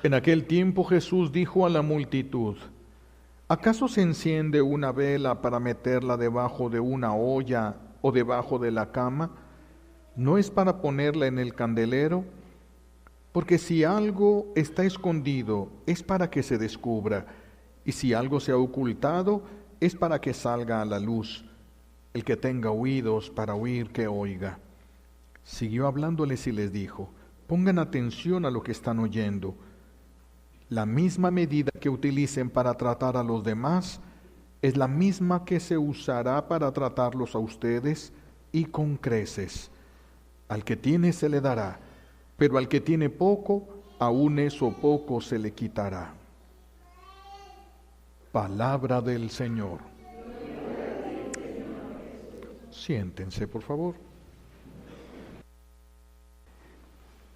En aquel tiempo Jesús dijo a la multitud: ¿acaso se enciende una vela para meterla debajo de una olla o debajo de la cama? ¿No es para ponerla en el candelero? Porque si algo está escondido, es para que se descubra, y si algo se ha ocultado, es para que salga a la luz. El que tenga oídos para oír, que oiga. Siguió hablándoles y les dijo: pongan atención a lo que están oyendo. La misma medida que utilicen para tratar a los demás es la misma que se usará para tratarlos a ustedes, y con creces. Al que tiene se le dará, pero al que tiene poco, aún eso poco se le quitará. Palabra del Señor. Siéntense, por favor.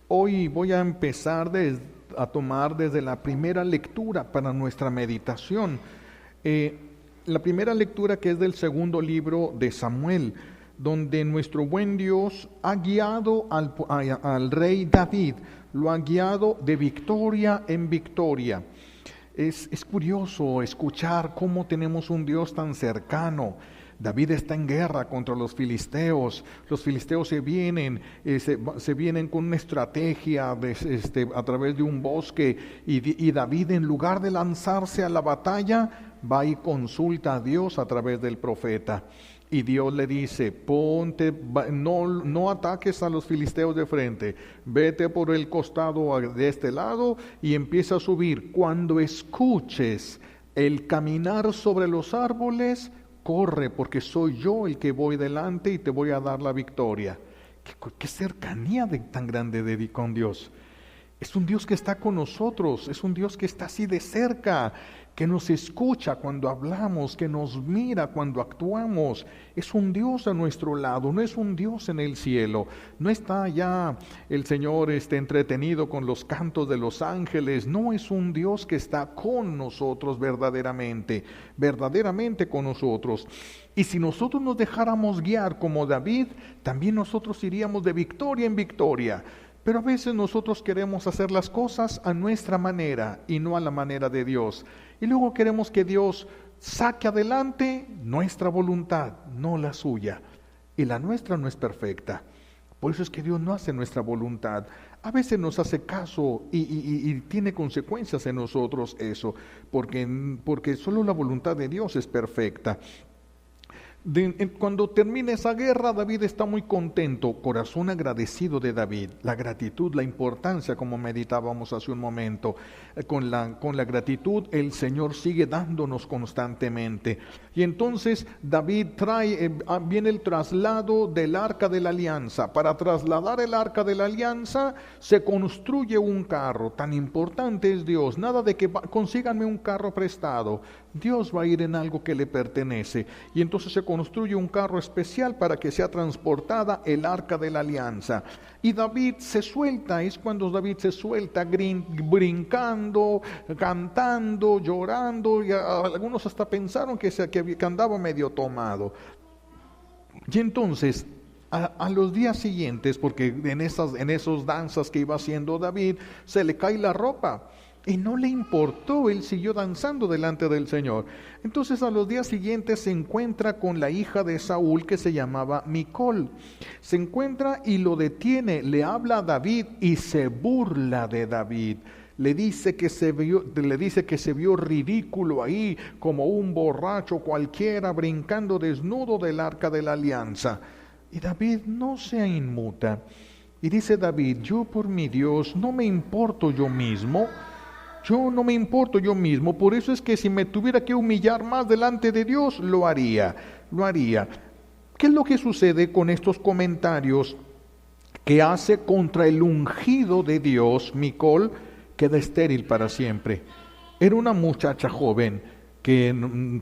Hoy voy a empezar a tomar desde la primera lectura para nuestra meditación. La primera lectura, que es del segundo libro de Samuel, donde nuestro buen Dios ha guiado al rey David, lo ha guiado de victoria en victoria. Es curioso escuchar cómo tenemos un Dios tan cercano. David está en guerra contra los filisteos se vienen con una estrategia a través de un bosque, y David, en lugar de lanzarse a la batalla, va y consulta a Dios a través del profeta. Y Dios le dice: no ataques a los filisteos de frente, vete por el costado de este lado y empieza a subir. Cuando escuches el caminar sobre los árboles, corre, porque soy yo el que voy delante y te voy a dar la victoria. Qué cercanía tan grande con Dios. Es un Dios que está con nosotros, es un Dios que está así de cerca, que nos escucha cuando hablamos, que nos mira cuando actuamos. Es un Dios a nuestro lado, no es un Dios en el cielo. No está allá el Señor entretenido con los cantos de los ángeles. No, es un Dios que está con nosotros verdaderamente con nosotros. Y si nosotros nos dejáramos guiar como David, también nosotros iríamos de victoria en victoria. Pero a veces nosotros queremos hacer las cosas a nuestra manera y no a la manera de Dios. Y luego queremos que Dios saque adelante nuestra voluntad, no la suya. Y la nuestra no es perfecta. Por eso es que Dios no hace nuestra voluntad. A veces nos hace caso y tiene consecuencias en nosotros eso, porque solo la voluntad de Dios es perfecta. Cuando termina esa guerra, David está muy contento, corazón agradecido de David. La gratitud, la importancia, como meditábamos hace un momento, con la gratitud el Señor sigue dándonos constantemente. Y entonces David viene el traslado del Arca de la Alianza. Para trasladar el Arca de la Alianza se construye un carro. Tan importante es Dios, nada de que consíganme un carro prestado. Dios va a ir en algo que le pertenece. Y entonces se construye un carro especial para que sea transportada el Arca de la Alianza. Y David se suelta, es cuando David se suelta brincando, cantando, llorando, y algunos hasta pensaron que andaba medio tomado. Y entonces, a los días siguientes, porque en esos danzas que iba haciendo David, se le cae la ropa. Y no le importó, él siguió danzando delante del Señor. Entonces a los días siguientes se encuentra con la hija de Saúl, que se llamaba Micol. Se encuentra y lo detiene, le habla a David y se burla de David. Le dice que se vio ridículo ahí, como un borracho cualquiera, brincando desnudo del Arca de la Alianza. Y David no se inmuta. Y dice David: yo por mi Dios no me importo yo mismo. Yo no me importo yo mismo, por eso es que si me tuviera que humillar más delante de Dios, lo haría. ¿Qué es lo que sucede con estos comentarios que hace contra el ungido de Dios? Micol queda estéril para siempre. Era una muchacha joven que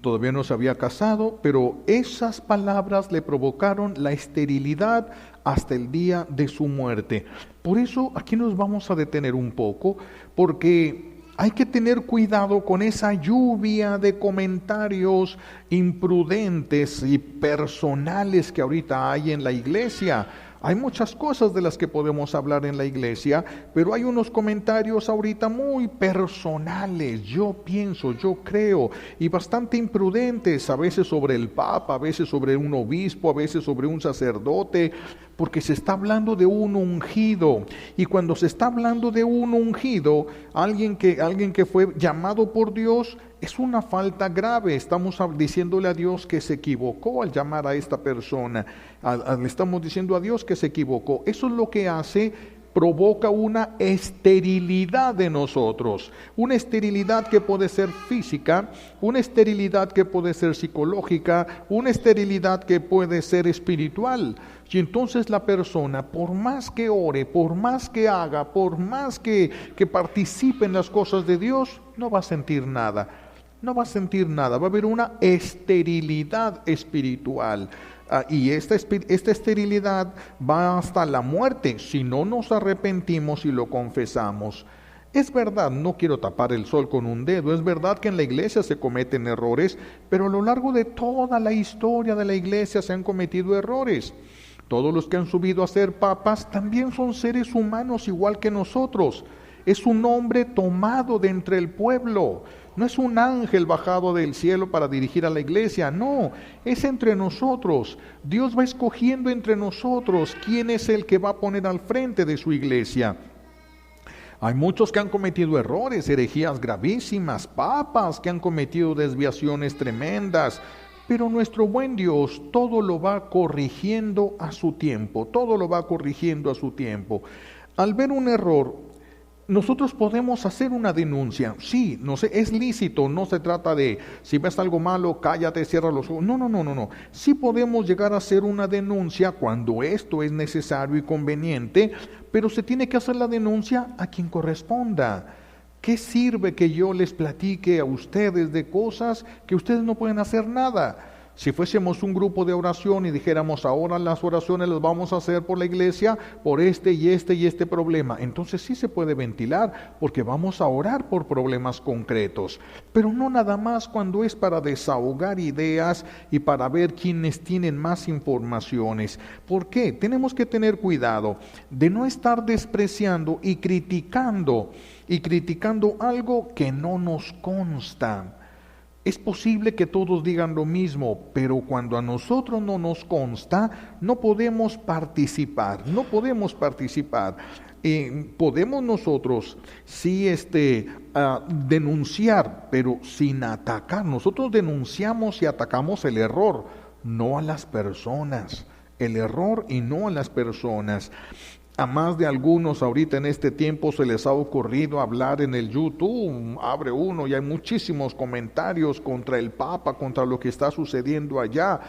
todavía no se había casado, pero esas palabras le provocaron la esterilidad hasta el día de su muerte. Por eso aquí nos vamos a detener un poco, porque hay que tener cuidado con esa lluvia de comentarios imprudentes y personales que ahorita hay en la iglesia, Hay muchas cosas de las que podemos hablar en la iglesia, pero hay unos comentarios ahorita muy personales, yo pienso, yo creo, y bastante imprudentes, a veces sobre el Papa, a veces sobre un obispo, a veces sobre un sacerdote, porque se está hablando de un ungido, y cuando se está hablando de un ungido, alguien que fue llamado por Dios, es una falta grave. Estamos diciéndole a Dios que se equivocó al llamar a esta persona. Le estamos diciendo a Dios que se equivocó. Eso es lo que hace, provoca una esterilidad de nosotros. Una esterilidad que puede ser física, una esterilidad que puede ser psicológica, una esterilidad que puede ser espiritual. Y entonces la persona, por más que ore, por más que haga, por más que participe en las cosas de Dios, no va a sentir nada. No va a sentir nada, va a haber una esterilidad espiritual. Y esta esterilidad va hasta la muerte si no nos arrepentimos y lo confesamos. Es verdad, no quiero tapar el sol con un dedo, es verdad que en la iglesia se cometen errores, pero a lo largo de toda la historia de la iglesia se han cometido errores. Todos los que han subido a ser papas también son seres humanos igual que nosotros. Es un hombre tomado de entre el pueblo. No es un ángel bajado del cielo para dirigir a la iglesia, no, es entre nosotros. Dios va escogiendo entre nosotros quién es el que va a poner al frente de su iglesia. Hay muchos que han cometido errores, herejías gravísimas, papas que han cometido desviaciones tremendas, pero nuestro buen Dios todo lo va corrigiendo a su tiempo, todo lo va corrigiendo a su tiempo. Al ver un error, nosotros podemos hacer una denuncia, sí, no sé, es lícito, no se trata de, si ves algo malo, cállate, cierra los ojos, no. Sí podemos llegar a hacer una denuncia cuando esto es necesario y conveniente, pero se tiene que hacer la denuncia a quien corresponda. ¿Qué sirve que yo les platique a ustedes de cosas que ustedes no pueden hacer nada? Si fuésemos un grupo de oración y dijéramos ahora las oraciones las vamos a hacer por la iglesia, por este y este problema, entonces sí se puede ventilar porque vamos a orar por problemas concretos, pero no nada más cuando es para desahogar ideas y para ver quiénes tienen más informaciones. ¿Por qué? Tenemos que tener cuidado de no estar despreciando y criticando algo que no nos consta. Es posible que todos digan lo mismo, pero cuando a nosotros no nos consta, no podemos participar. Podemos nosotros sí denunciar, pero sin atacar. Nosotros denunciamos y atacamos el error, no a las personas. El error y no a las personas. A más de algunos ahorita en este tiempo se les ha ocurrido hablar en el YouTube, abre uno y hay muchísimos comentarios contra el Papa, contra lo que está sucediendo allá.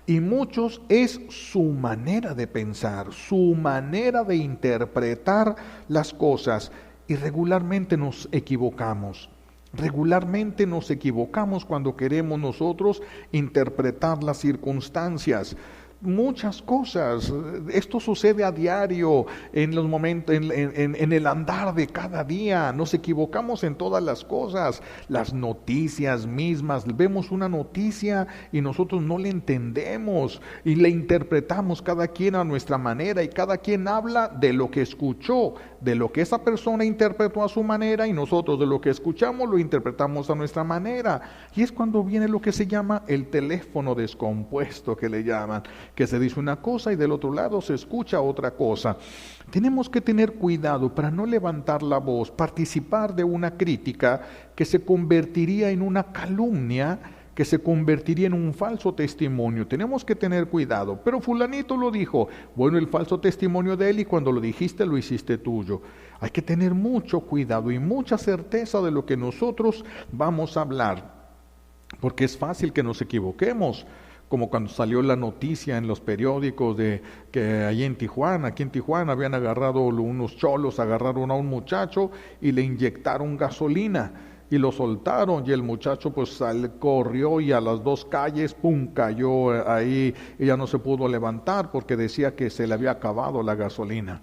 Y muchos es su manera de pensar, su manera de interpretar las cosas. Y regularmente nos equivocamos. Regularmente nos equivocamos cuando queremos nosotros interpretar las circunstancias. Muchas cosas, esto sucede a diario en los momentos, en el andar de cada día, nos equivocamos en todas las cosas, las noticias mismas, vemos una noticia y nosotros no la entendemos y la interpretamos cada quien a nuestra manera y cada quien habla de lo que escuchó, de lo que esa persona interpretó a su manera y nosotros de lo que escuchamos lo interpretamos a nuestra manera. Y es cuando viene lo que se llama el teléfono descompuesto que le llaman, que se dice una cosa y del otro lado se escucha otra cosa. Tenemos que tener cuidado para no levantar la voz, participar de una crítica que se convertiría en una calumnia, que se convertiría en un falso testimonio. Tenemos que tener cuidado. Pero fulanito lo dijo, bueno, el falso testimonio de él y cuando lo dijiste lo hiciste tuyo. Hay que tener mucho cuidado y mucha certeza de lo que nosotros vamos a hablar, porque es fácil que nos equivoquemos. Como cuando salió la noticia en los periódicos de que aquí en Tijuana habían agarrado unos cholos, agarraron a un muchacho y le inyectaron gasolina y lo soltaron y el muchacho pues corrió y a las 2 calles, ¡pum!, cayó ahí y ya no se pudo levantar porque decía que se le había acabado la gasolina.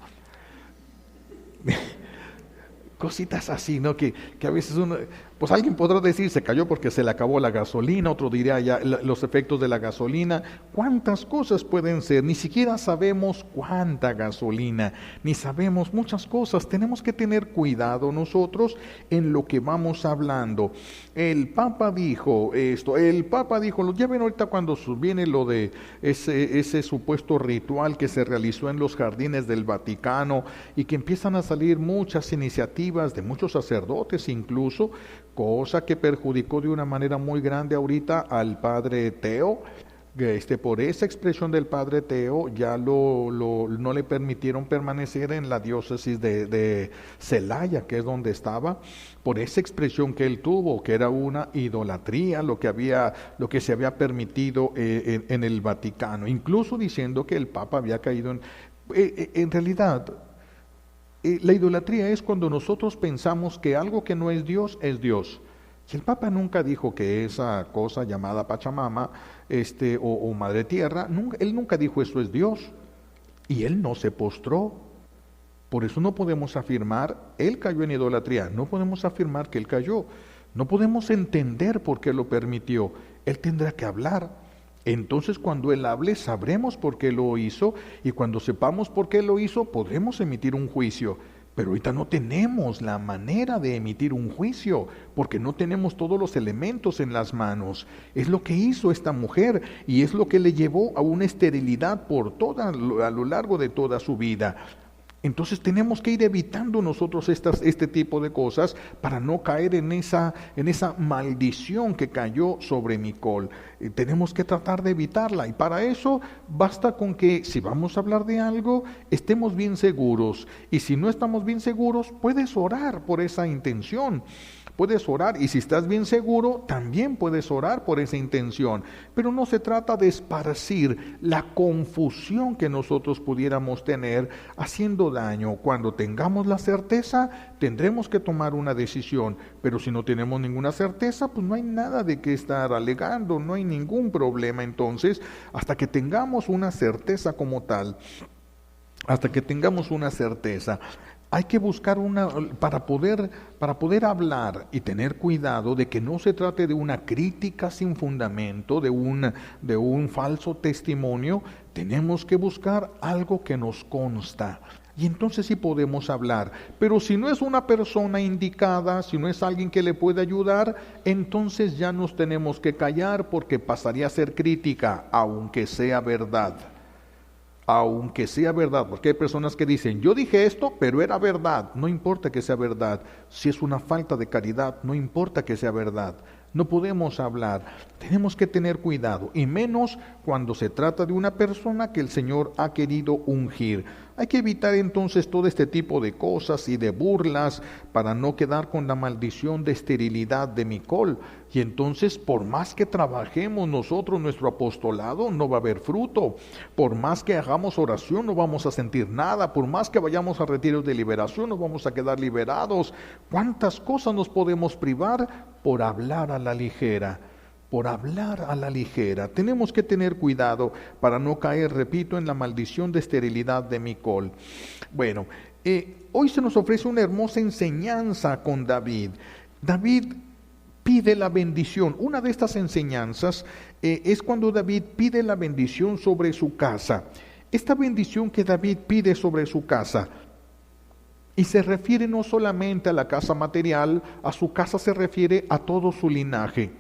Cositas así, ¿no? Que a veces uno, Pues alguien podrá decir, se cayó porque se le acabó la gasolina, otro dirá ya los efectos de la gasolina. ¿Cuántas cosas pueden ser? Ni siquiera sabemos cuánta gasolina, ni sabemos muchas cosas. Tenemos que tener cuidado nosotros en lo que vamos hablando. El Papa dijo esto, ya ven ahorita cuando viene lo de ese supuesto ritual que se realizó en los jardines del Vaticano y que empiezan a salir muchas iniciativas de muchos sacerdotes incluso, cosa que perjudicó de una manera muy grande ahorita al padre Teo. Por esa expresión del padre Teo ya no le permitieron permanecer en la diócesis de Celaya, que es donde estaba, por esa expresión que él tuvo, que era una idolatría lo que se había permitido en el Vaticano, incluso diciendo que el Papa había caído en realidad. La idolatría es cuando nosotros pensamos que algo que no es Dios es Dios. Y el Papa nunca dijo que esa cosa llamada Pachamama o Madre Tierra, él nunca dijo eso es Dios. Y él no se postró. Por eso no podemos afirmar, él cayó en idolatría. No podemos afirmar que él cayó. No podemos entender por qué lo permitió. Él tendrá que hablar. Entonces cuando él hable sabremos por qué lo hizo y cuando sepamos por qué lo hizo podremos emitir un juicio. Pero ahorita no tenemos la manera de emitir un juicio, porque no tenemos todos los elementos en las manos. Es lo que hizo esta mujer y es lo que le llevó a una esterilidad a lo largo de toda su vida. Entonces tenemos que ir evitando nosotros este tipo de cosas para no caer en esa maldición que cayó sobre Micol. Tenemos que tratar de evitarla y para eso basta con que si vamos a hablar de algo estemos bien seguros y si no estamos bien seguros puedes orar por esa intención. Puedes orar y si estás bien seguro, también puedes orar por esa intención. Pero no se trata de esparcir la confusión que nosotros pudiéramos tener haciendo daño. Cuando tengamos la certeza, tendremos que tomar una decisión. Pero si no tenemos ninguna certeza, pues no hay nada de qué estar alegando, no hay ningún problema. Entonces, hasta que tengamos una certeza como tal, hay que buscar para poder hablar y tener cuidado de que no se trate de una crítica sin fundamento, de un falso testimonio. Tenemos que buscar algo que nos consta. Y entonces sí podemos hablar. Pero si no es una persona indicada, si no es alguien que le puede ayudar, entonces ya nos tenemos que callar porque pasaría a ser crítica, aunque sea verdad. Aunque sea verdad, porque hay personas que dicen, yo dije esto, pero era verdad. No importa que sea verdad. Si es una falta de caridad, no importa que sea verdad. No podemos hablar. Tenemos que tener cuidado, y menos cuando se trata de una persona que el Señor ha querido ungir. Hay que evitar entonces todo este tipo de cosas y de burlas para no quedar con la maldición de esterilidad de Micol. Y entonces, por más que trabajemos nosotros nuestro apostolado, no va a haber fruto. Por más que hagamos oración, no vamos a sentir nada. Por más que vayamos a retiros de liberación, no vamos a quedar liberados. ¿Cuántas cosas nos podemos privar por hablar a la ligera? Por hablar a la ligera. Tenemos que tener cuidado para no caer, repito, en la maldición de esterilidad de Micol. Bueno, hoy se nos ofrece una hermosa enseñanza con David. David pide la bendición. Una de estas enseñanzas es cuando David pide la bendición sobre su casa. Esta bendición que David pide sobre su casa, y se refiere no solamente a la casa material, a su casa se refiere a todo su linaje,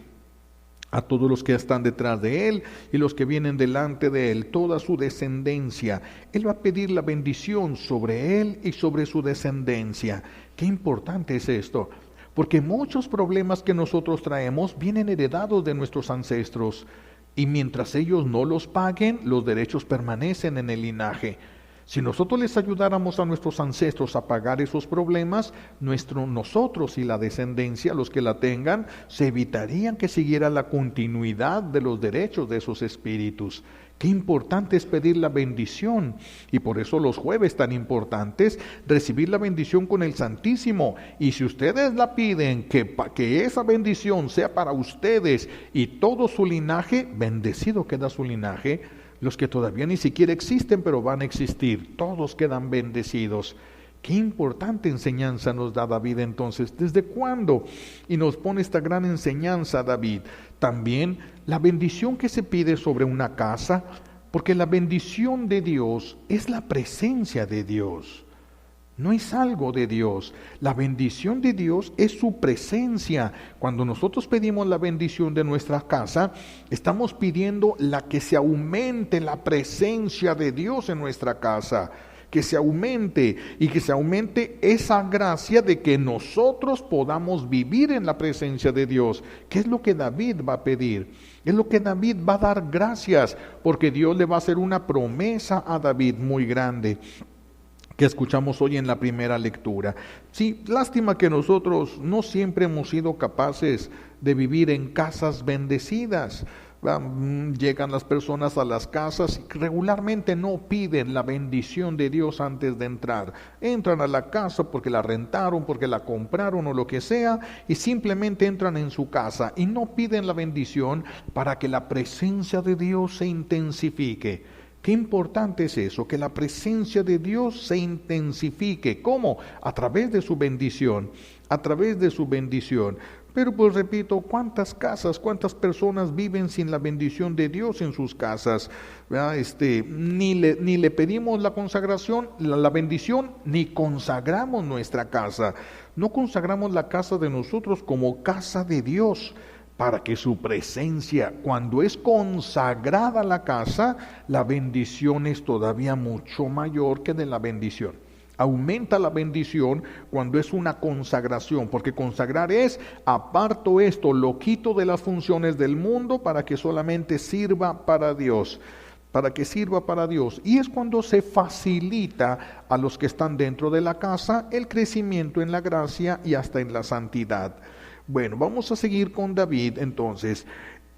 a todos los que están detrás de él y los que vienen delante de él, toda su descendencia. Él va a pedir la bendición sobre él y sobre su descendencia. Qué importante es esto, porque muchos problemas que nosotros traemos vienen heredados de nuestros ancestros, y mientras ellos no los paguen, los derechos permanecen en el linaje. Si nosotros les ayudáramos a nuestros ancestros a pagar esos problemas, nosotros y la descendencia, los que la tengan, se evitarían que siguiera la continuidad de los derechos de esos espíritus. Qué importante es pedir la bendición, y por eso los jueves tan importantes, recibir la bendición con el Santísimo. Y si ustedes la piden, que esa bendición sea para ustedes y todo su linaje, bendecido queda su linaje. Los que todavía ni siquiera existen, pero van a existir, todos quedan bendecidos. Qué importante enseñanza nos da David entonces. ¿Desde cuándo? Y nos pone esta gran enseñanza David. También la bendición que se pide sobre una casa, porque la bendición de Dios es la presencia de Dios. No es algo de Dios. La bendición de Dios es su presencia. Cuando nosotros pedimos la bendición de nuestra casa, estamos pidiendo la que se aumente la presencia de Dios en nuestra casa. Que se aumente y que se aumente esa gracia de que nosotros podamos vivir en la presencia de Dios. ¿Qué es lo que David va a pedir? Es lo que David va a dar gracias, porque Dios le va a hacer una promesa a David muy grande, que escuchamos hoy en la primera lectura. Sí, lástima que nosotros no siempre hemos sido capaces de vivir en casas bendecidas. Llegan las personas a las casas y regularmente no piden la bendición de Dios antes de entrar. Entran a la casa porque la rentaron, porque la compraron o lo que sea, y simplemente entran en su casa y no piden la bendición para que la presencia de Dios se intensifique. Qué importante es eso, que la presencia de Dios se intensifique. ¿Cómo? A través de su bendición, a través de su bendición. Pero pues repito, ¿cuántas casas, cuántas personas viven sin la bendición de Dios en sus casas? Ni le pedimos la consagración, la bendición, ni consagramos nuestra casa. No consagramos la casa de nosotros como casa de Dios, para que su presencia, cuando es consagrada la casa, la bendición es todavía mucho mayor que de la bendición. Aumenta la bendición cuando es una consagración, porque consagrar es, aparto esto, lo quito de las funciones del mundo para que solamente sirva para Dios, para que sirva para Dios. Y es cuando se facilita a los que están dentro de la casa el crecimiento en la gracia y hasta en la santidad. Bueno, vamos a seguir con David entonces.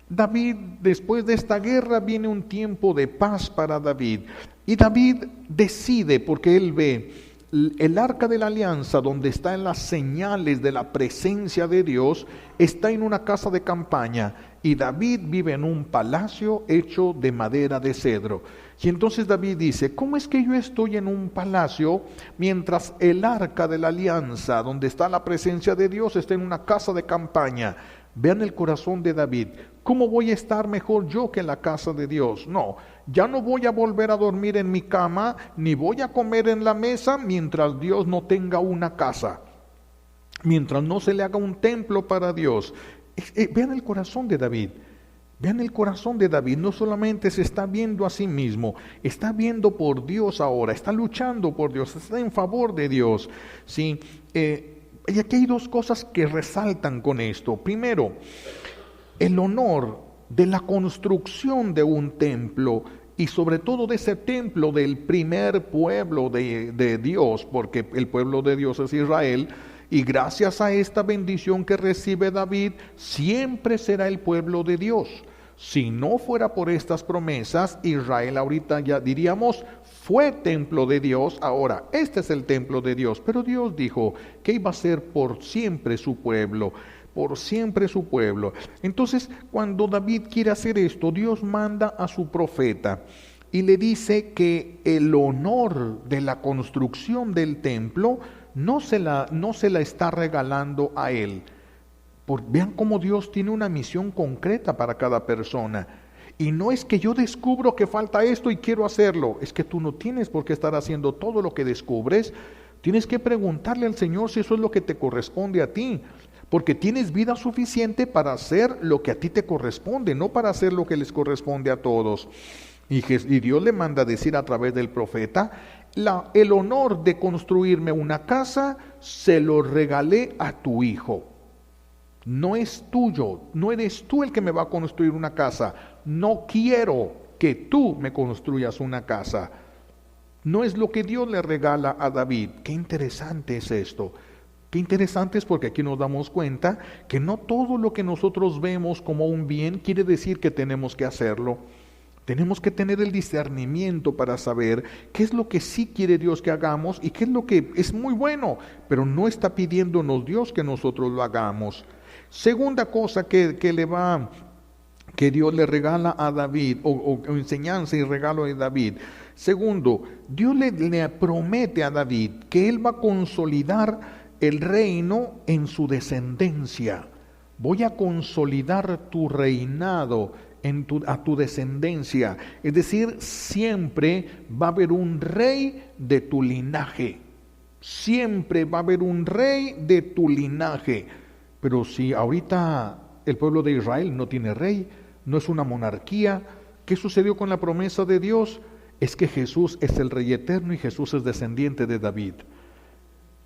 David, después de esta guerra, viene un tiempo de paz para David. Y David decide, porque él ve el arca de la alianza, donde están las señales de la presencia de Dios, está en una casa de campaña. Y David vive en un palacio hecho de madera de cedro. Y entonces David dice, ¿cómo es que yo estoy en un palacio mientras el arca de la alianza, donde está la presencia de Dios, está en una casa de campaña? Vean el corazón de David. ¿Cómo voy a estar mejor yo que en la casa de Dios? No, ya no voy a volver a dormir en mi cama, ni voy a comer en la mesa mientras Dios no tenga una casa, mientras no se le haga un templo para Dios. Vean el corazón de David. Vean el corazón de David, no solamente se está viendo a sí mismo, está viendo por Dios ahora, está luchando por Dios, está en favor de Dios. ¿Sí? Y aquí hay dos cosas que resaltan con esto. Primero, el honor de la construcción de un templo, y sobre todo de ese templo del primer pueblo de Dios, porque el pueblo de Dios es Israel. Y gracias a esta bendición que recibe David, siempre será el pueblo de Dios. Si no fuera por estas promesas, Israel ahorita ya diríamos, fue templo de Dios, ahora este es el templo de Dios. Pero Dios dijo que iba a ser por siempre su pueblo, por siempre su pueblo. Entonces, cuando David quiere hacer esto, Dios manda a su profeta y le dice que el honor de la construcción del templo no se la está regalando a él. Vean cómo Dios tiene una misión concreta para cada persona. Y no es que yo descubro que falta esto y quiero hacerlo. Es que tú no tienes por qué estar haciendo todo lo que descubres. Tienes que preguntarle al Señor si eso es lo que te corresponde a ti. Porque tienes vida suficiente para hacer lo que a ti te corresponde, no para hacer lo que les corresponde a todos. Y Dios le manda a decir a través del profeta, el honor de construirme una casa se lo regalé a tu hijo. No es tuyo, no eres tú el que me va a construir una casa. No quiero que tú me construyas una casa. No es lo que Dios le regala a David. Qué interesante es esto. Qué interesante es porque aquí nos damos cuenta que no todo lo que nosotros vemos como un bien quiere decir que tenemos que hacerlo. Tenemos que tener el discernimiento para saber qué es lo que sí quiere Dios que hagamos y qué es lo que es muy bueno, pero no está pidiéndonos Dios que nosotros lo hagamos. Segunda cosa que le va que Dios le regala a David, o enseñanza y regalo de David. Segundo, Dios le promete a David que él va a consolidar el reino en su descendencia. Voy a consolidar tu reinado a tu descendencia. Es decir, siempre va a haber un rey de tu linaje. Siempre va a haber un rey de tu linaje. Pero si ahorita el pueblo de Israel no tiene rey, no es una monarquía, ¿qué sucedió con la promesa de Dios? Es que Jesús es el Rey eterno y Jesús es descendiente de David.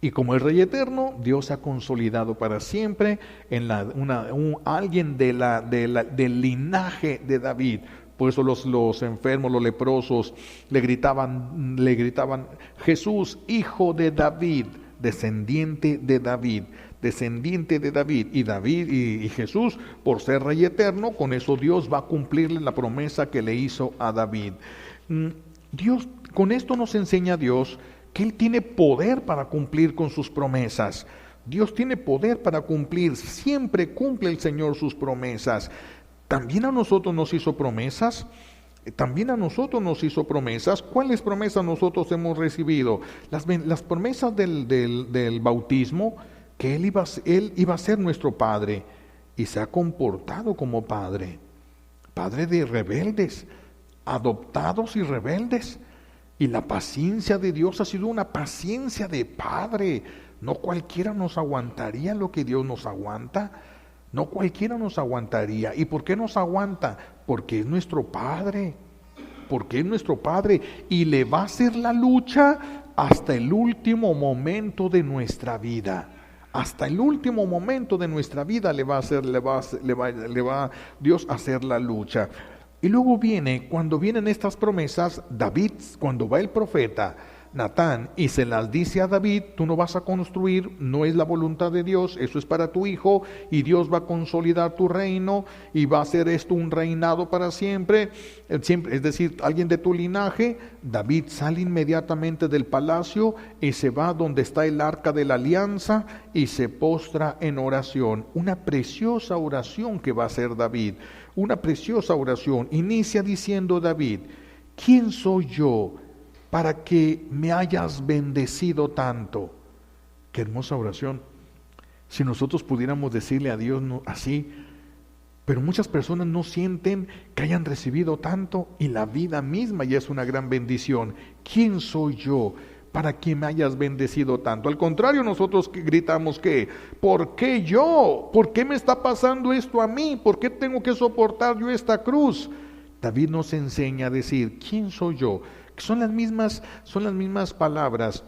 Y como el Rey eterno, Dios ha consolidado para siempre en alguien del linaje de David. Por eso los enfermos, los leprosos, le gritaban, Jesús, hijo de David, descendiente de David. Descendiente de David, y Jesús, por ser Rey eterno, con eso Dios va a cumplirle la promesa que le hizo a David. Dios, con esto nos enseña Dios que Él tiene poder para cumplir con sus promesas. Dios tiene poder para cumplir, siempre cumple el Señor sus promesas. También a nosotros nos hizo promesas. ¿Cuáles promesas nosotros hemos recibido? Las promesas del bautismo, que Él iba a ser nuestro Padre, y se ha comportado como Padre de rebeldes, adoptados y rebeldes. Y la paciencia de Dios ha sido una paciencia de Padre. No cualquiera nos aguantaría lo que Dios nos aguanta. No cualquiera nos aguantaría. ¿Y por qué nos aguanta? Porque es nuestro Padre. Porque es nuestro Padre. Y le va a hacer la lucha hasta el último momento de nuestra vida. Hasta el último momento de nuestra vida le va Dios a hacer la lucha. Y luego cuando vienen estas promesas, David, cuando va el profeta Natán y se las dice a David, tú no vas a construir, no es la voluntad de Dios, eso es para tu hijo, y Dios va a consolidar tu reino, y va a hacer esto un reinado para siempre, es decir, alguien de tu linaje. David sale inmediatamente del palacio y se va donde está el arca de la alianza y se postra en oración. Una preciosa oración que va a hacer David, una preciosa oración. Inicia diciendo David, ¿quién soy yo para que me hayas bendecido tanto? Qué hermosa oración. Si nosotros pudiéramos decirle a Dios así, pero muchas personas no sienten que hayan recibido tanto, y la vida misma ya es una gran bendición. ¿Quién soy yo para que me hayas bendecido tanto? Al contrario, nosotros gritamos que, ¿por qué yo? ¿Por qué me está pasando esto a mí? ¿Por qué tengo que soportar yo esta cruz? David nos enseña a decir, ¿quién soy yo? Que son las mismas palabras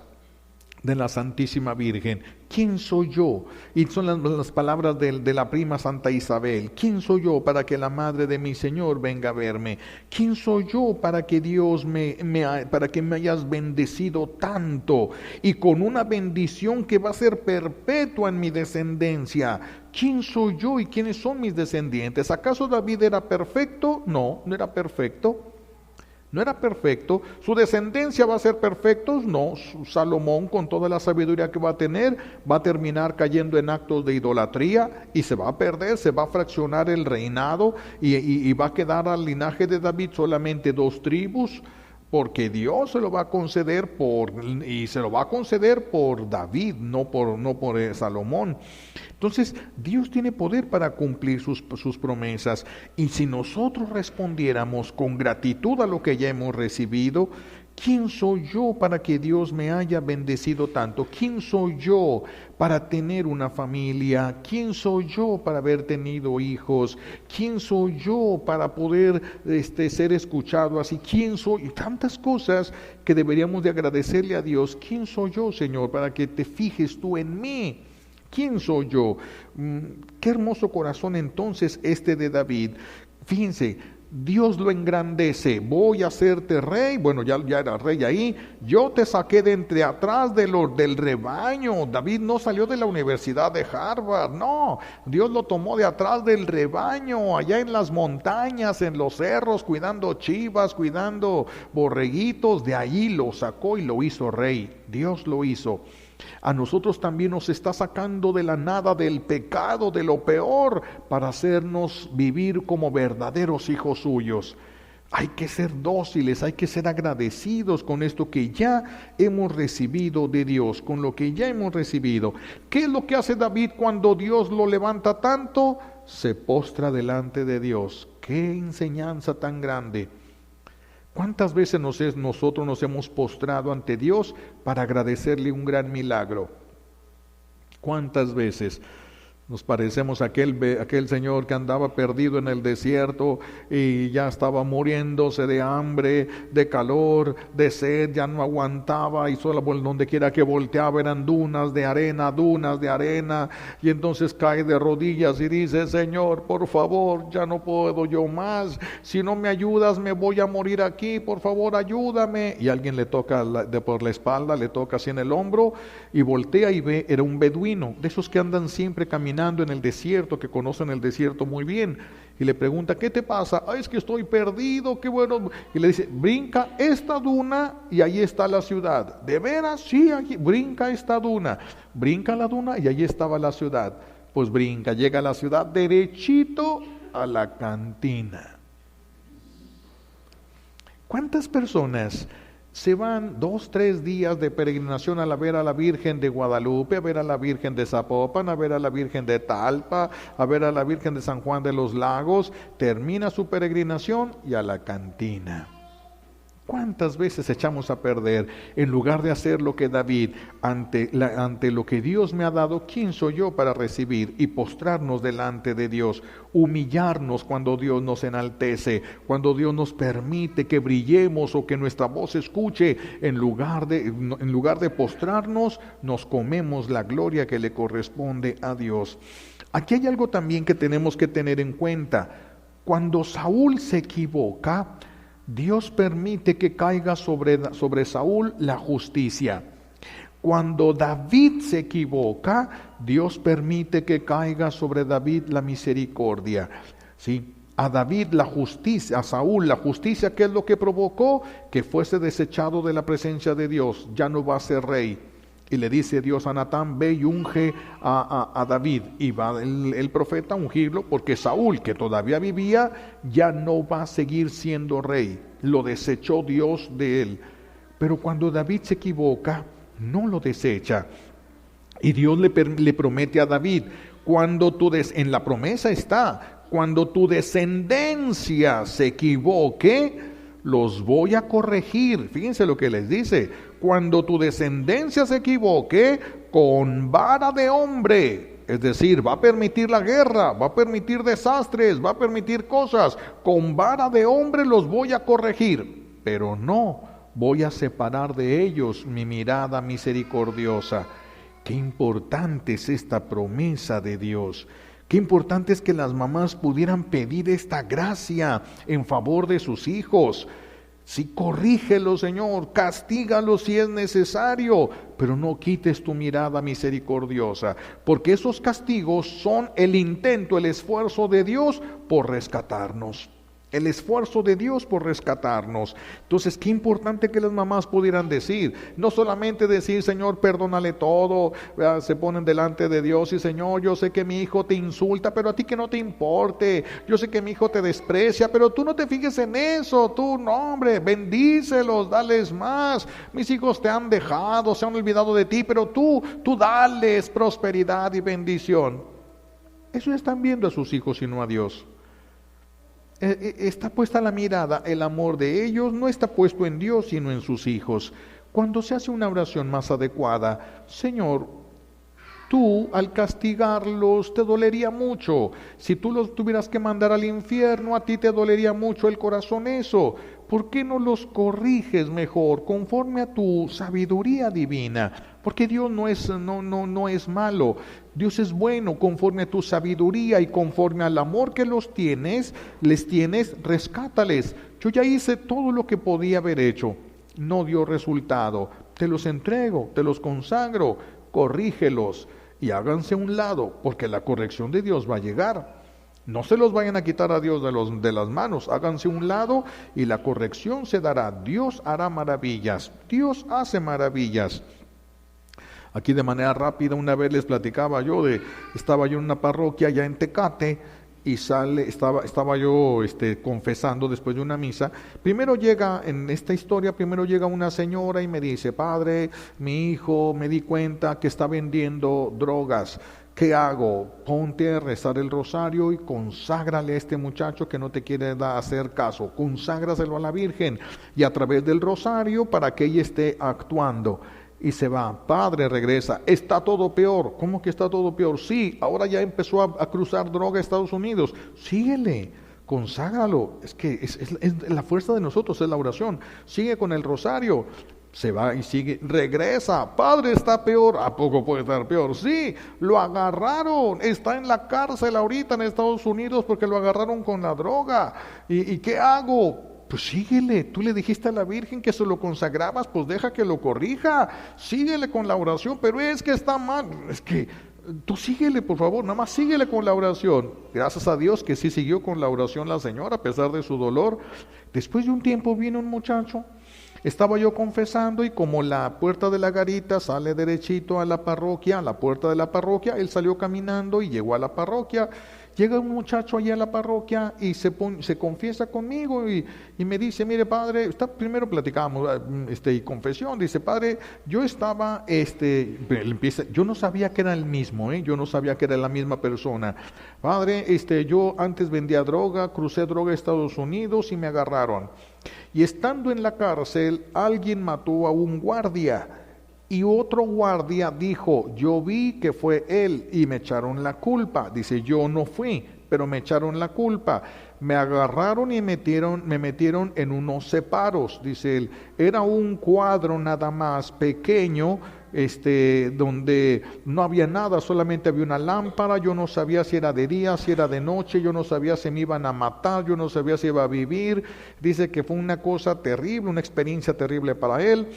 de la Santísima Virgen. ¿Quién soy yo? Y son las palabras de la prima Santa Isabel. ¿Quién soy yo para que la madre de mi Señor venga a verme? ¿Quién soy yo para que Dios para que me hayas bendecido tanto, y con una bendición que va a ser perpetua en mi descendencia? ¿Quién soy yo y quiénes son mis descendientes? ¿Acaso David era perfecto? No, no era perfecto. No era perfecto. ¿Su descendencia va a ser perfectos? No. Salomón, con toda la sabiduría que va a tener, va a terminar cayendo en actos de idolatría y se va a perder, se va a fraccionar el reinado, y va a quedar al linaje de David solamente 2 tribus, porque Dios se lo va a conceder y se lo va a conceder por David, no por Salomón. Entonces, Dios tiene poder para cumplir sus promesas, y si nosotros respondiéramos con gratitud a lo que ya hemos recibido, ¿quién soy yo para que Dios me haya bendecido tanto? ¿Quién soy yo para tener una familia? ¿Quién soy yo para haber tenido hijos? ¿Quién soy yo para poder ser escuchado así? ¿Quién soy? Y tantas cosas que deberíamos de agradecerle a Dios. ¿Quién soy yo, Señor, para que te fijes tú en mí? ¿Quién soy yo? Qué hermoso corazón entonces de David. Fíjense, Dios lo engrandece. Voy a hacerte rey. Bueno, ya era rey ahí. Yo te saqué de entre atrás del rebaño. David no salió de la Universidad de Harvard. No, Dios lo tomó de atrás del rebaño, allá en las montañas, en los cerros, cuidando chivas, cuidando borreguitos. De allí lo sacó y lo hizo rey. Dios lo hizo. A nosotros también nos está sacando de la nada, del pecado, de lo peor, para hacernos vivir como verdaderos hijos suyos. Hay que ser dóciles, hay que ser agradecidos con esto que ya hemos recibido de Dios, con lo que ya hemos recibido. ¿Qué es lo que hace David cuando Dios lo levanta tanto? Se postra delante de Dios. ¡Qué enseñanza tan grande! ¿Cuántas veces nosotros nos hemos postrado ante Dios para agradecerle un gran milagro? ¿Cuántas veces? Nos parecemos a aquel señor que andaba perdido en el desierto y ya estaba muriéndose de hambre, de calor, de sed, ya no aguantaba y solo donde quiera que volteaba eran dunas de arena, y entonces cae de rodillas y dice: Señor, por favor, ya no puedo yo más, si no me ayudas me voy a morir aquí, por favor ayúdame. Y alguien le toca por la espalda, le toca así en el hombro y voltea y ve, era un beduino, de esos que andan siempre caminando en el desierto, que conocen el desierto muy bien, y le pregunta: ¿qué te pasa? Es que estoy perdido, qué bueno. Y le dice: brinca esta duna y ahí está la ciudad. ¿De veras? Sí, aquí, brinca esta duna. Brinca la duna y ahí estaba la ciudad. Pues brinca, llega a la ciudad derechito a la cantina. ¿Cuántas personas se van 2, 3 días de peregrinación a ver a la Virgen de Guadalupe, a ver a la Virgen de Zapopan, a ver a la Virgen de Talpa, a ver a la Virgen de San Juan de los Lagos? Termina su peregrinación y a la cantina. ¿Cuántas veces echamos a perder en lugar de hacer lo que David, ante lo que Dios me ha dado? ¿Quién soy yo para recibir y postrarnos delante de Dios? Humillarnos cuando Dios nos enaltece, cuando Dios nos permite que brillemos o que nuestra voz se escuche. En lugar de postrarnos, nos comemos la gloria que le corresponde a Dios. Aquí hay algo también que tenemos que tener en cuenta. Cuando Saúl se equivoca, Dios permite que caiga sobre Saúl la justicia. Cuando David se equivoca, Dios permite que caiga sobre David la misericordia. ¿Sí? A David la justicia, a Saúl la justicia, ¿qué es lo que provocó? Que fuese desechado de la presencia de Dios, ya no va a ser rey. Y le dice Dios a Natán: ve y unge a David. Y va el profeta a ungirlo, porque Saúl, que todavía vivía, ya no va a seguir siendo rey. Lo desechó Dios de él. Pero cuando David se equivoca, no lo desecha. Y Dios le promete a David, en la promesa está: cuando tu descendencia se equivoque, los voy a corregir. Fíjense lo que les dice: cuando tu descendencia se equivoque, con vara de hombre, es decir, va a permitir la guerra, va a permitir desastres, va a permitir cosas, con vara de hombre los voy a corregir, pero no voy a separar de ellos mi mirada misericordiosa. Qué importante es esta promesa de Dios. Qué importante es que las mamás pudieran pedir esta gracia en favor de sus hijos. Sí, corrígelo, Señor, castígalo si es necesario, pero no quites tu mirada misericordiosa, porque esos castigos son el intento, el esfuerzo de Dios por rescatarnos. El esfuerzo de Dios por rescatarnos. Entonces, qué importante que las mamás pudieran decir, no solamente decir: Señor, perdónale todo. Se ponen delante de Dios y: Señor, yo sé que mi hijo te insulta, pero a ti que no te importe. Yo sé que mi hijo te desprecia, pero tú no te fijes en eso. Tú, no, hombre, bendícelos, dales más. Mis hijos te han dejado, se han olvidado de ti, pero tú dales prosperidad y bendición. Eso están viendo a sus hijos y no a Dios. Está puesta la mirada, el amor de ellos no está puesto en Dios, sino en sus hijos. Cuando se hace una oración más adecuada: Señor, tú al castigarlos te dolería mucho. Si tú los tuvieras que mandar al infierno, a ti te dolería mucho el corazón eso. ¿Por qué no los corriges mejor, conforme a tu sabiduría divina? Porque Dios no es malo. Dios es bueno. Conforme a tu sabiduría y conforme al amor que les tienes, rescátales. Yo ya hice todo lo que podía haber hecho. No dio resultado. Te los entrego, te los consagro. Corrígelos y háganse a un lado, porque la corrección de Dios va a llegar. No se los vayan a quitar a Dios de las manos. Háganse a un lado y la corrección se dará. Dios hará maravillas. Dios hace maravillas. Aquí de manera rápida, una vez les platicaba yo estaba yo en una parroquia allá en Tecate, y estaba yo confesando después de una misa. En esta historia, primero llega una señora y me dice: padre, mi hijo me di cuenta que está vendiendo drogas. ¿Qué hago? Ponte a rezar el rosario y conságrale a este muchacho que no te quiere hacer caso. Conságraselo a la Virgen y a través del rosario para que ella esté actuando. Y se va. Padre, regresa. Está todo peor. ¿Cómo que está todo peor? Sí, ahora ya empezó a cruzar droga a Estados Unidos. Síguele, conságralo. Es que es la fuerza de nosotros, es la oración. Sigue con el rosario. Se va y sigue, regresa. Padre, está peor. ¿A poco puede estar peor? Sí, lo agarraron. Está en la cárcel ahorita en Estados Unidos porque lo agarraron con la droga. ¿Y qué hago? Pues síguele, tú le dijiste a la Virgen que se lo consagrabas, pues deja que lo corrija, síguele con la oración, pero es que está mal, es que tú síguele por favor, nada más síguele con la oración. Gracias a Dios que sí siguió con la oración la señora a pesar de su dolor. Después de un tiempo vino un muchacho, estaba yo confesando y como la puerta de la garita sale derechito a la parroquia, a la puerta de la parroquia, él salió caminando y llegó a la parroquia. Llega un muchacho allá a la parroquia y se confiesa conmigo y me dice: mire padre, primero platicamos y confesión, dice: padre, yo estaba, yo no sabía que era el mismo, yo no sabía que era la misma persona. Padre, yo antes vendía droga, crucé droga a Estados Unidos y me agarraron. Y estando en la cárcel, alguien mató a un guardia. Y otro guardia dijo: yo vi que fue él y me echaron la culpa. Dice: yo no fui, pero me echaron la culpa. Me agarraron y me metieron en unos separos. Dice él, era un cuadro nada más pequeño, donde no había nada, solamente había una lámpara. Yo no sabía si era de día, si era de noche, yo no sabía si me iban a matar, yo no sabía si iba a vivir. Dice que fue una cosa terrible, una experiencia terrible para él.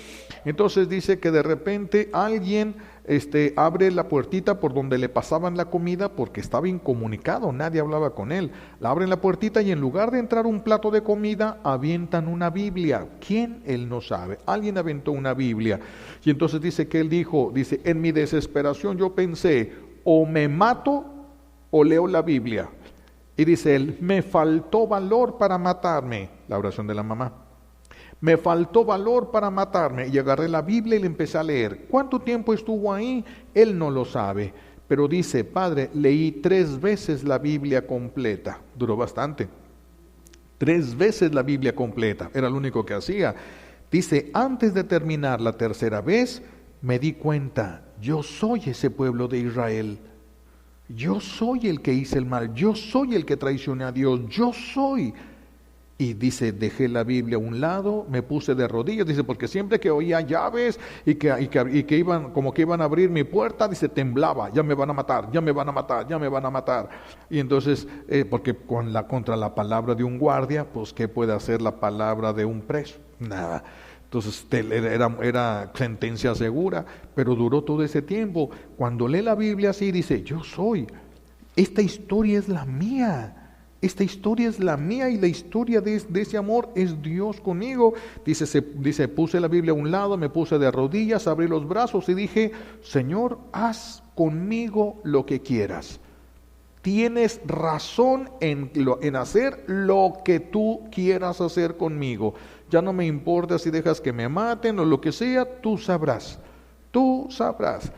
Entonces dice que de repente alguien abre la puertita por donde le pasaban la comida, porque estaba incomunicado, nadie hablaba con él. La abren la puertita y en lugar de entrar un plato de comida, avientan una Biblia. ¿Quién? Él no sabe. Alguien aventó una Biblia. Y entonces dice que él dice: en mi desesperación yo pensé, o me mato o leo la Biblia. Y dice él: me faltó valor para matarme. La oración de la mamá. Me faltó valor para matarme y agarré la Biblia y le empecé a leer. ¿Cuánto tiempo estuvo ahí? Él no lo sabe. Pero dice: padre, leí 3 veces la Biblia completa. Duró bastante. 3 veces la Biblia completa. Era lo único que hacía. Dice: antes de terminar la 3ª vez, me di cuenta, yo soy ese pueblo de Israel. Yo soy el que hice el mal. Yo soy el que traicioné a Dios. Yo soy. Y dice: dejé la Biblia a un lado, me puse de rodillas, dice, porque siempre que oía llaves y que iban, como que iban a abrir mi puerta, dice, temblaba: ya me van a matar, ya me van a matar, ya me van a matar. Y entonces, porque contra la palabra de un guardia, pues ¿qué puede hacer la palabra de un preso? Nada. Entonces era sentencia segura, pero duró todo ese tiempo. Cuando lee la Biblia así, dice: yo soy, esta historia es la mía. Esta historia es la mía y la historia de ese amor es Dios conmigo. Dice, puse la Biblia a un lado, me puse de rodillas, abrí los brazos y dije: Señor, haz conmigo lo que quieras. Tienes razón en hacer lo que tú quieras hacer conmigo. Ya no me importa si dejas que me maten o lo que sea, tú sabrás. Tú sabrás.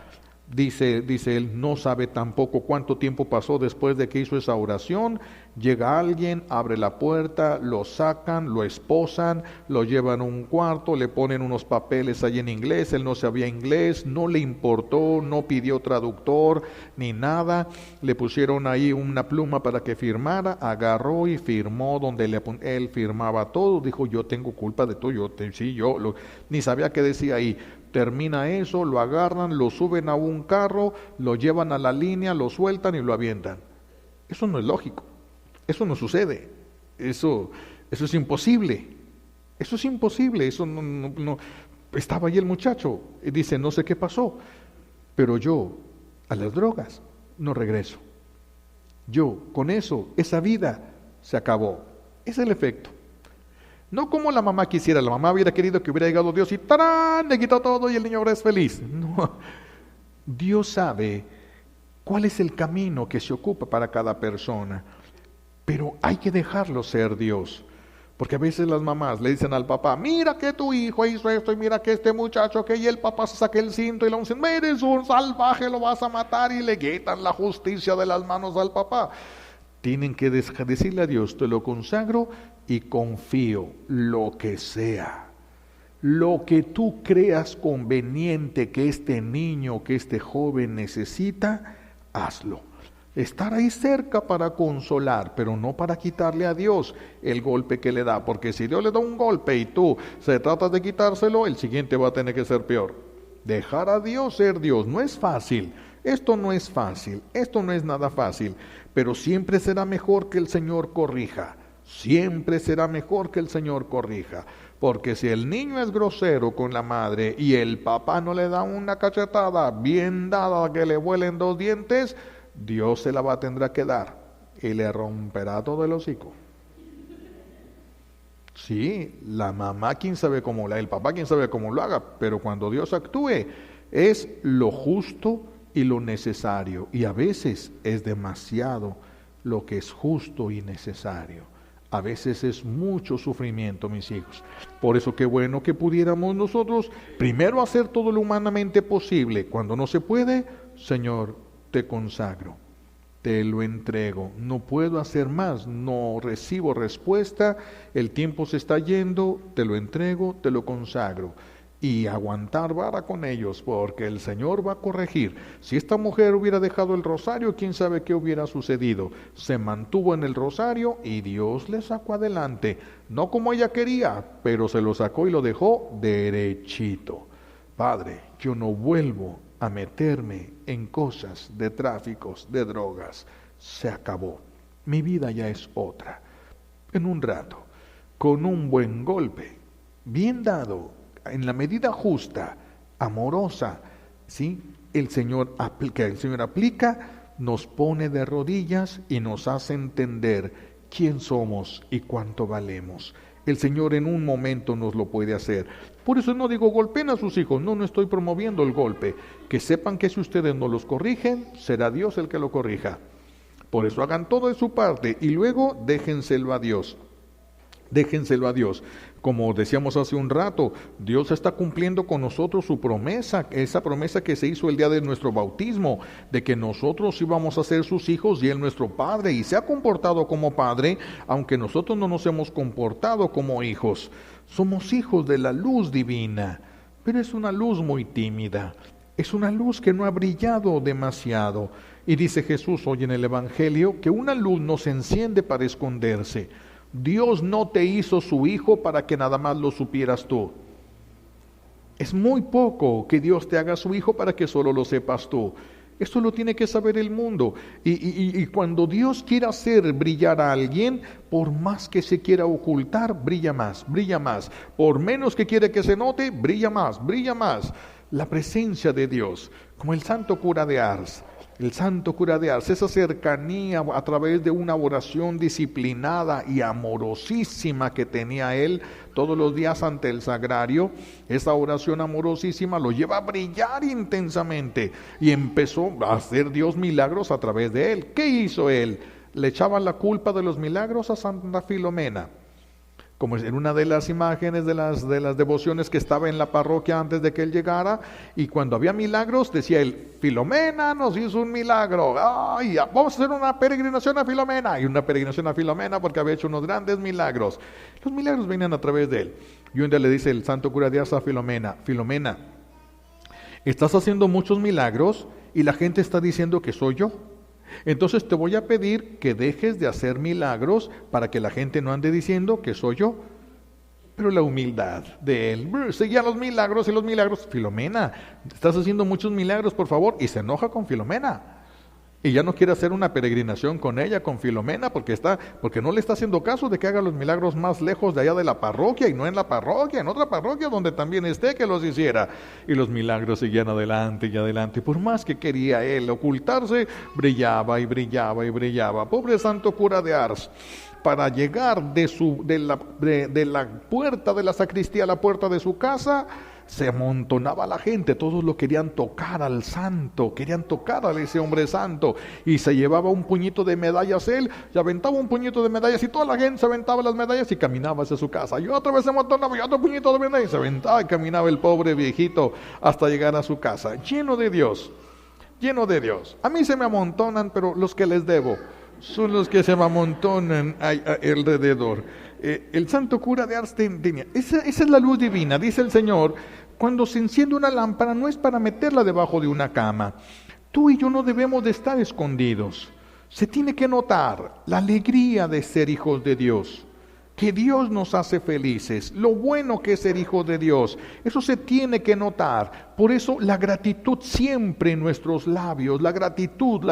Dice él, no sabe tampoco cuánto tiempo pasó después de que hizo esa oración. Llega alguien, abre la puerta, lo sacan, lo esposan, lo llevan a un cuarto, le ponen unos papeles ahí en inglés. Él no sabía inglés, no le importó, no pidió traductor ni nada. Le pusieron ahí una pluma para que firmara, agarró y firmó donde él firmaba todo. Dijo: yo tengo culpa de todo, ni sabía qué decía ahí. Termina eso, lo agarran, lo suben a un carro, lo llevan a la línea, lo sueltan y lo avientan. Eso no es lógico, eso no sucede, eso es imposible, eso es imposible, eso no. Estaba ahí el muchacho y dice: no sé qué pasó, pero yo a las drogas no regreso. Yo con eso, esa vida se acabó. Ese es el efecto. No como la mamá quisiera. La mamá hubiera querido que hubiera llegado Dios y ¡tarán!, le quitó todo y el niño ahora es feliz. Dios sabe cuál es el camino que se ocupa para cada persona, pero hay que dejarlo ser Dios. Porque a veces las mamás le dicen al papá, mira que tu hijo hizo esto, y mira que este muchacho, que y el papá se saca el cinto y le dicen, eres un salvaje, lo vas a matar, y le quitan la justicia de las manos al papá. Tienen que decirle a Dios, te lo consagro y confío, lo que sea. Lo que tú creas conveniente que este niño, que este joven necesita, hazlo. Estar ahí cerca para consolar, pero no para quitarle a Dios el golpe que le da, porque si Dios le da un golpe y tú se tratas de quitárselo, el siguiente va a tener que ser peor. Dejar a Dios ser Dios no es fácil, esto no es fácil, esto no es nada fácil, pero siempre será mejor que el Señor corrija, siempre será mejor que el Señor corrija, porque si el niño es grosero con la madre y el papá no le da una cachetada bien dada que le vuelen 2 dientes, Dios se la tendrá que dar y le romperá todo el hocico. Sí, la mamá quién sabe cómo el papá quién sabe cómo lo haga, pero cuando Dios actúe es lo justo y lo necesario, y a veces es demasiado lo que es justo y necesario. A veces es mucho sufrimiento, mis hijos. Por eso qué bueno que pudiéramos nosotros primero hacer todo lo humanamente posible. Cuando no se puede, Señor, te consagro, te lo entrego, no puedo hacer más, no recibo respuesta, el tiempo se está yendo, te lo entrego, te lo consagro. Y aguantar vara con ellos, porque el Señor va a corregir. Si esta mujer hubiera dejado el rosario, quién sabe qué hubiera sucedido. Se mantuvo en el rosario y Dios le sacó adelante. No como ella quería, pero se lo sacó y lo dejó derechito. Padre, yo no vuelvo a meterme en cosas de tráficos, de drogas. Se acabó. Mi vida ya es otra. En un rato, con un buen golpe, bien dado, en la medida justa, amorosa, ¿sí? El Señor aplica, nos pone de rodillas y nos hace entender quién somos y cuánto valemos. El Señor en un momento nos lo puede hacer. Por eso no digo golpeen a sus hijos, no estoy promoviendo el golpe. Que sepan que si ustedes no los corrigen, será Dios el que lo corrija. Por eso hagan todo de su parte y luego déjenselo a Dios. Déjenselo a Dios. Como decíamos hace un rato, Dios está cumpliendo con nosotros su promesa, esa promesa que se hizo el día de nuestro bautismo, de que nosotros íbamos a ser sus hijos y Él nuestro Padre, y se ha comportado como Padre, aunque nosotros no nos hemos comportado como hijos. Somos hijos de la luz divina, pero es una luz muy tímida, es una luz que no ha brillado demasiado. Y dice Jesús hoy en el Evangelio que una luz no se enciende para esconderse. Dios no te hizo su hijo para que nada más lo supieras tú. Es muy poco que Dios te haga su hijo para que solo lo sepas tú. Esto lo tiene que saber el mundo. Y cuando Dios quiera hacer brillar a alguien, por más que se quiera ocultar, brilla más, brilla más. Por menos que quiere que se note, brilla más, brilla más. La presencia de Dios, como el santo cura de Ars. El santo cura de Ars, esa cercanía a través de una oración disciplinada y amorosísima que tenía él todos los días ante el sagrario, esa oración amorosísima lo lleva a brillar intensamente y empezó a hacer Dios milagros a través de él. ¿Qué hizo él? Le echaban la culpa de los milagros a Santa Filomena. Como en una de las imágenes de las devociones que estaba en la parroquia antes de que él llegara, y cuando había milagros decía él, Filomena nos hizo un milagro, ay, vamos a hacer una peregrinación a Filomena, y una peregrinación a Filomena porque había hecho unos grandes milagros. Los milagros venían a través de él. Y un día le dice el santo cura de Ars a Filomena, Filomena, estás haciendo muchos milagros y la gente está diciendo que soy yo. Entonces te voy a pedir que dejes de hacer milagros para que la gente no ande diciendo que soy yo. Pero la humildad de él, seguía los milagros y los milagros. Filomena, estás haciendo muchos milagros, por favor. Y se enoja con Filomena. Y ya no quiere hacer una peregrinación con ella, con Filomena, porque no le está haciendo caso de que haga los milagros más lejos de allá de la parroquia, y no en la parroquia, en otra parroquia donde también esté que los hiciera. Y los milagros seguían adelante y adelante. Por más que quería él ocultarse, brillaba y brillaba y brillaba. Pobre santo cura de Ars. Para llegar de la puerta de la sacristía a la puerta de su casa, se amontonaba la gente, todos lo querían tocar al santo, querían tocar a ese hombre santo, y se llevaba un puñito de medallas él, y aventaba un puñito de medallas, y toda la gente se aventaba las medallas y caminaba hacia su casa, y otra vez se amontonaba, y otro puñito de medallas, y se aventaba y caminaba el pobre viejito hasta llegar a su casa, lleno de Dios, lleno de Dios. A mí se me amontonan, pero los que les debo son los que se me amontonan alrededor. El santo cura de Ars tenía, esa es la luz divina, dice el Señor. Cuando se enciende una lámpara no es para meterla debajo de una cama. Tú y yo no debemos de estar escondidos. Se tiene que notar la alegría de ser hijos de Dios, que Dios nos hace felices, lo bueno que es ser hijo de Dios, eso se tiene que notar. Por eso la gratitud siempre en nuestros labios, la gratitud,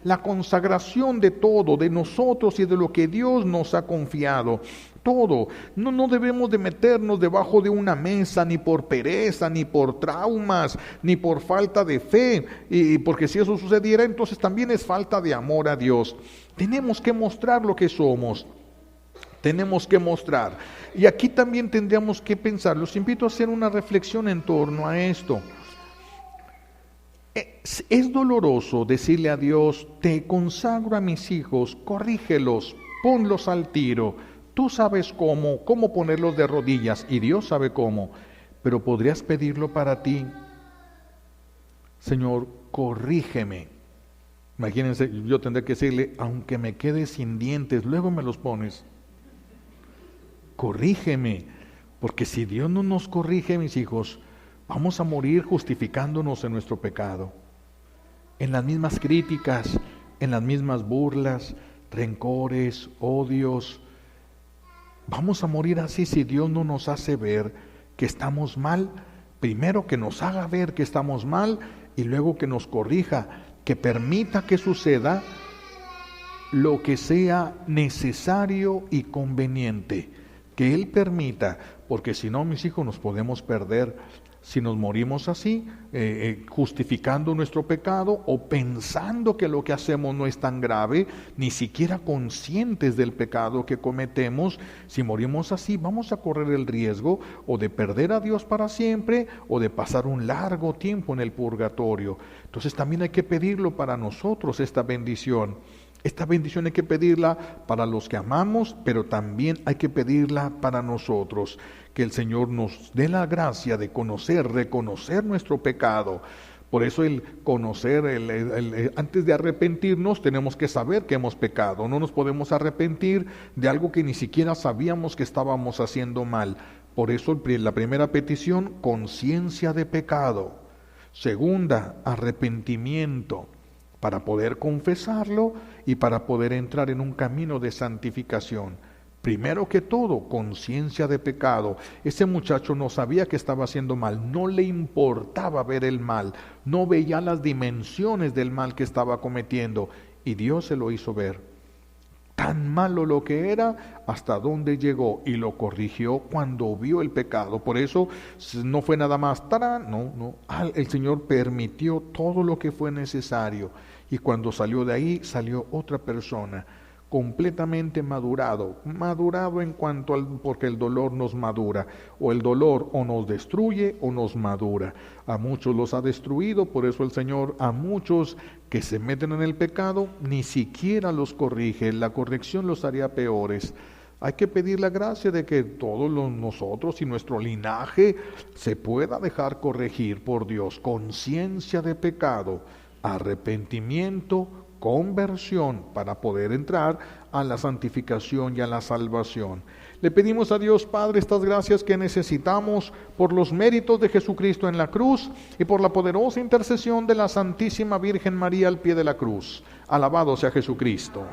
la consagración de todo, de nosotros y de lo que Dios nos ha confiado. Todo, no debemos de meternos debajo de una mesa, ni por pereza, ni por traumas, ni por falta de fe, y porque si eso sucediera, entonces también es falta de amor a Dios. Tenemos que mostrar lo que somos. Tenemos que mostrar. Y aquí también tendríamos que pensar, los invito a hacer una reflexión en torno a esto. Es doloroso decirle a Dios, te consagro a mis hijos, corrígelos, ponlos al tiro. Tú sabes cómo ponerlos de rodillas, y Dios sabe cómo, pero podrías pedirlo para ti. Señor, corrígeme. Imagínense, yo tendré que decirle, aunque me quede sin dientes, luego me los pones. Corrígeme, porque si Dios no nos corrige, mis hijos, vamos a morir justificándonos en nuestro pecado, en las mismas críticas, en las mismas burlas, rencores, odios. Vamos a morir así si Dios no nos hace ver que estamos mal, primero que nos haga ver que estamos mal y luego que nos corrija, que permita que suceda lo que sea necesario y conveniente. Que Él permita, porque si no, mis hijos, nos podemos perder si nos morimos así, justificando nuestro pecado o pensando que lo que hacemos no es tan grave, ni siquiera conscientes del pecado que cometemos. Si morimos así, vamos a correr el riesgo o de perder a Dios para siempre o de pasar un largo tiempo en el purgatorio. Entonces también hay que pedirlo para nosotros, esta bendición. Esta bendición hay que pedirla para los que amamos, pero también hay que pedirla para nosotros. Que el Señor nos dé la gracia de reconocer nuestro pecado. Por eso el conocer, antes de arrepentirnos, tenemos que saber que hemos pecado. No nos podemos arrepentir de algo que ni siquiera sabíamos que estábamos haciendo mal. Por eso la primera petición, conciencia de pecado. Segunda, arrepentimiento, para poder confesarlo y para poder entrar en un camino de santificación. Primero que todo, conciencia de pecado. Ese muchacho no sabía que estaba haciendo mal, no le importaba ver el mal, no veía las dimensiones del mal que estaba cometiendo, y Dios se lo hizo ver. Tan malo lo que era, hasta dónde llegó, y lo corrigió cuando vio el pecado. Por eso no fue nada más, ¡tarán! No, el Señor permitió todo lo que fue necesario, y cuando salió de ahí, salió otra persona, completamente madurado en cuanto porque el dolor nos madura, o el dolor o nos destruye o nos madura. A muchos los ha destruido, por eso el Señor a muchos que se meten en el pecado ni siquiera los corrige, la corrección los haría peores. Hay que pedir la gracia de que todos nosotros y nuestro linaje se pueda dejar corregir por Dios. Conciencia de pecado, arrepentimiento, conversión, para poder entrar a la santificación y a la salvación. Le pedimos a Dios Padre estas gracias que necesitamos por los méritos de Jesucristo en la cruz y por la poderosa intercesión de la Santísima Virgen María al pie de la cruz. Alabado sea Jesucristo.